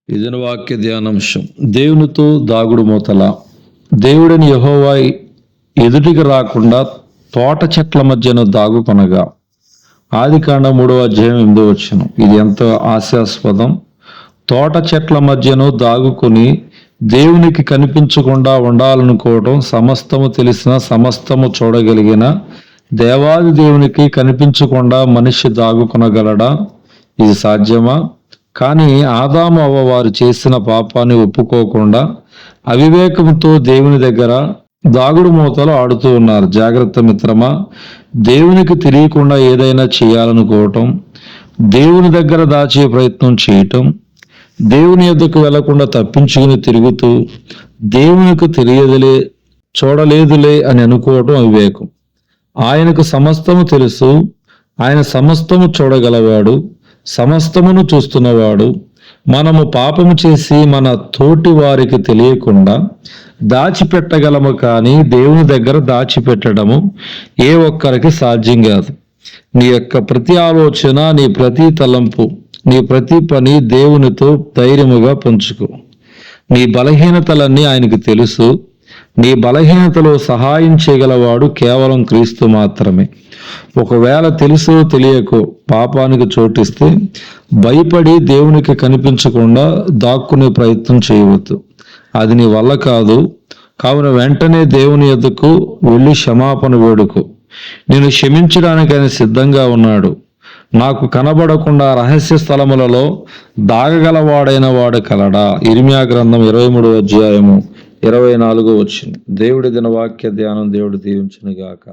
ఇదిన వాక్య ధ్యానాంశం. దేవునితో దాగుడు మూతల. దేవుడిని యెహోవా ఎదుటికి రాకుండా తోట చెట్ల మధ్యన దాగుకొనగా. ఆదికాండం 3:8. ఇది ఎంతో హాస్యాస్పదం. తోట చెట్ల మధ్యను దాగుకొని దేవునికి కనిపించకుండా ఉండాలనుకోవటం, సమస్తము తెలిసిన, సమస్తము చూడగలిగిన దేవాది దేవునికి కనిపించకుండా మనిషి దాగుకొనగలడా? ఇది సాధ్యమా? కానీ ఆదాము అవ్వ వారు చేసిన పాపాన్ని ఒప్పుకోకుండా అవివేకంతో దేవుని దగ్గర దాగుడు మూతలు ఆడుతూ ఉన్నారు. జాగ్రత్త మిత్రమా, దేవునికి తెలియకుండా ఏదైనా చేయాలనుకోవటం, దేవుని దగ్గర దాచే ప్రయత్నం చేయటం, దేవుని యొద్దకు వెళ్లకుండా తప్పించుకుని తిరుగుతూ దేవునికి తెలియదులే, చూడలేదులే అని అనుకోవటం అవివేకం. ఆయనకు సమస్తము తెలుసు, ఆయన సమస్తము చూడగలవాడు, సమస్తమును చూస్తున్నవాడు. మనము పాపము చేసి మన తోటి వారికి తెలియకుండా దాచిపెట్టగలము, కానీ దేవుని దగ్గర దాచిపెట్టడము ఏ ఒక్కరికి సాధ్యం కాదు. నీ యొక్క ప్రతి ఆలోచన, నీ ప్రతి తలంపు, నీ ప్రతి పని దేవునితో ధైర్యముగా పంచుకో. నీ బలహీనతలన్నీ ఆయనకు తెలుసు. నీ బలహీనతలో సహాయం చేయగలవాడు కేవలం క్రీస్తు మాత్రమే. ఒకవేళ తెలుసో తెలియకో పాపానికి చోటిస్తే భయపడి దేవునికి కనిపించకుండా దాక్కునే ప్రయత్నం చేయవద్దు. అది నీ వల్ల కాదు. కావున వెంటనే దేవుని యొద్దకు వెళ్ళి క్షమాపణ వేడుకో. నేను క్షమించడానికి ఆయన సిద్ధంగా ఉన్నాడు. నాకు కనబడకుండా రహస్య స్థలములలో దాగగలవాడైన వాడు కలడా? ఇర్మియా గ్రంథం 23:24. దేవుడి దిన వాక్య ధ్యానం దేవుడు దీవించును గాక.